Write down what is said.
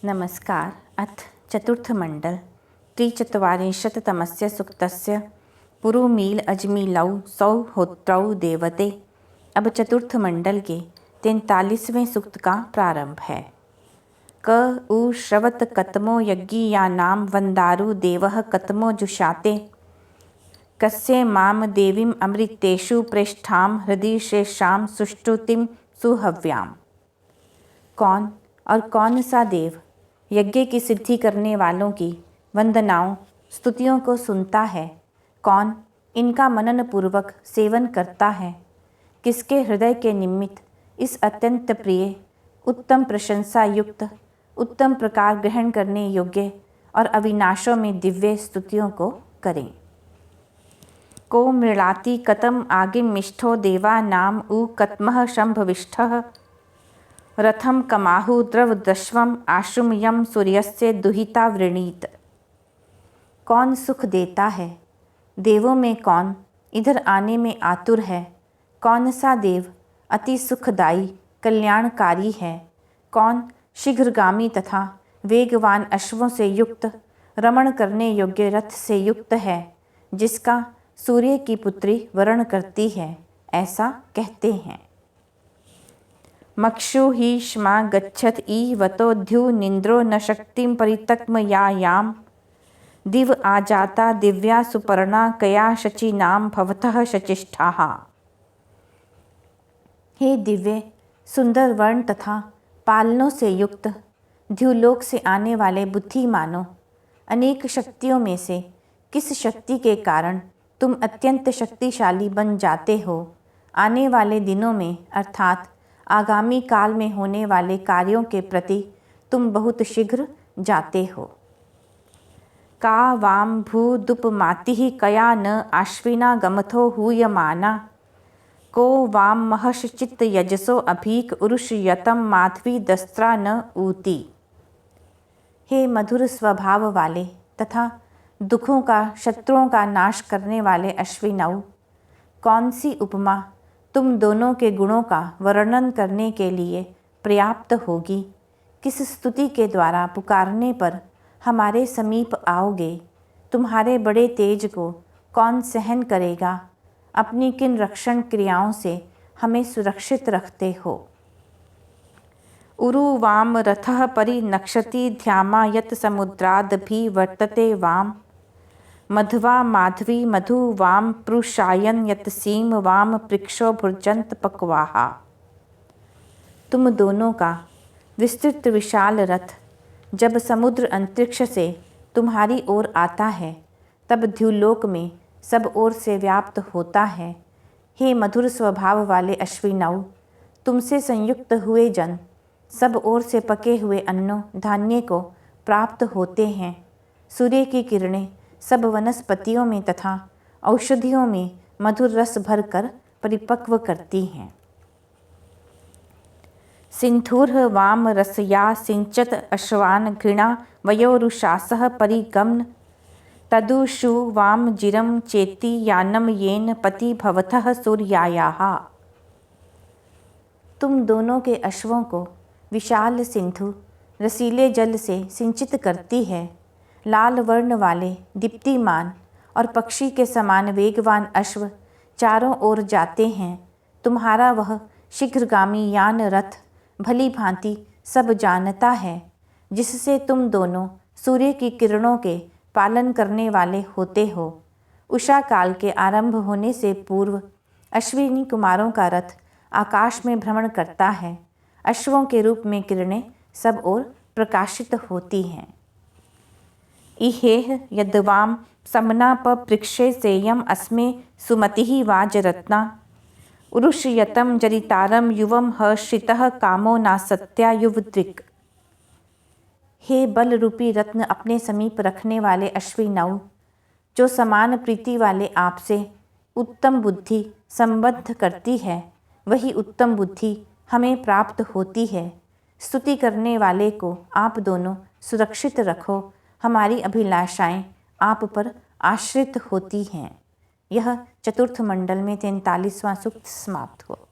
नमस्कार। अथ चतुर्थमण्डल त्रिचत्वारिंशत्तमस्य सूक्तस्य पुरुमील अजमीलौ सौहोत्रौ देवते। अब चतुर्थ मंडल के 43वें सूक्त का प्रारंभ है। क उ श्रवत कतमो यज्ञियानां वंदारु देवः कतमो जुषाते कस्य माम देवीम अमृतेषु प्रेष्ठां हृदि शेषां सुष्टुतिम सुहव्याम। कौन और कौन सा देव यज्ञ की सिद्धि करने वालों की वंदनाओं स्तुतियों को सुनता है? कौन इनका मनन पूर्वक सेवन करता है? किसके हृदय के निमित्त इस अत्यंत प्रिय उत्तम प्रशंसा युक्त उत्तम प्रकार ग्रहण करने योग्य और अविनाशों में दिव्य स्तुतियों को करें। को मृणाति कतम आगिमिष्ठो देवा नाम उ कतमः शंभविष्ठः रथम कमाहु द्रवदश्वम आशुम यम सूर्यस्य दुहिता वृणीत। कौन सुख देता है? देवों में कौन इधर आने में आतुर है? कौन सा देव अति सुखदायी कल्याणकारी है? कौन शीघ्रगामी तथा वेगवान अश्वों से युक्त रमण करने योग्य रथ से युक्त है, जिसका सूर्य की पुत्री वरण करती है, ऐसा कहते हैं। मक्षु ही श्मा गच्छत ईवतो द्यु निन्द्रो न शक्तिं परितक्म यायाम दिव आजाता दिव्या सुपर्णा कया शचीनाम भवतः शचिष्ठाः। हे दिव्य सुंदर वर्ण तथा पालनों से युक्त द्युलोक से आने वाले बुद्धिमानों, अनेक शक्तियों में से किस शक्ति के कारण तुम अत्यंत शक्तिशाली बन जाते हो? आने वाले दिनों में अर्थात आगामी काल में होने वाले कार्यों के प्रति तुम बहुत शीघ्र जाते हो। का वाम भूदुपमातिः कया न आश्विना गमथो हूयमाना को वाम महश्चित्त यजसो अभीक उरुषयतम माधवी दस्त्रा न ऊती। हे मधुर स्वभाव वाले तथा दुखों का शत्रुओं का नाश करने वाले अश्विनौ, कौन सी उपमा तुम दोनों के गुणों का वर्णन करने के लिए पर्याप्त होगी? किस स्तुति के द्वारा पुकारने पर हमारे समीप आओगे? तुम्हारे बड़े तेज को कौन सहन करेगा? अपनी किन रक्षण क्रियाओं से हमें सुरक्षित रखते हो? उरु वाम रथः परिनक्षति ध्यामा यत समुद्रादभि वर्तते वाम मध्वा माधवी मधु वाम पृषायन यत सीम वाम पृक्षो भुर्जंत पक्वाहा। तुम दोनों का विस्तृत विशाल रथ जब समुद्र अंतरिक्ष से तुम्हारी ओर आता है, तब द्युलोक में सब ओर से व्याप्त होता है। हे मधुर स्वभाव वाले अश्विनौ, तुमसे संयुक्त हुए जन सब ओर से पके हुए अन्नों धान्य को प्राप्त होते हैं। सूर्य की किरणें सब वनस्पतियों में तथा औषधियों में मधुर रस भरकर परिपक्व करती हैं। सिंधुर वाम रसया सिंचत अश्वान घृणा वयोरुषासः परिगमन तदुषु वाम जिरम चेति यानम येन पति भवतः सूर्यायाः। तुम दोनों के अश्वों को विशाल सिंधु रसीले जल से सिंचित करती है। लाल वर्ण वाले दीप्तिमान और पक्षी के समान वेगवान अश्व चारों ओर जाते हैं। तुम्हारा वह शीघ्रगामी यान रथ भली भांति सब जानता है, जिससे तुम दोनों सूर्य की किरणों के पालन करने वाले होते हो। उषा काल के आरंभ होने से पूर्व अश्विनी कुमारों का रथ आकाश में भ्रमण करता है। अश्वों के रूप में किरणें सब ओर प्रकाशित होती हैं। इहेह यद्वाम समना पपृक्षे सेयम अस्मे सुमतिः वाजरत्ना उरुषयतम जरितारम युवम हर्षितः कामो नासत्या युवदृक्। हे बल रूपी रत्न अपने समीप रखने वाले अश्विनौ, जो समान प्रीति वाले आपसे उत्तम बुद्धि संबद्ध करती है, वही उत्तम बुद्धि हमें प्राप्त होती है। स्तुति करने वाले को आप दोनों सुरक्षित रखो। हमारी अभिलाषाएं आप पर आश्रित होती हैं। यह चतुर्थ मंडल में 43वां सूक्त समाप्त हुआ।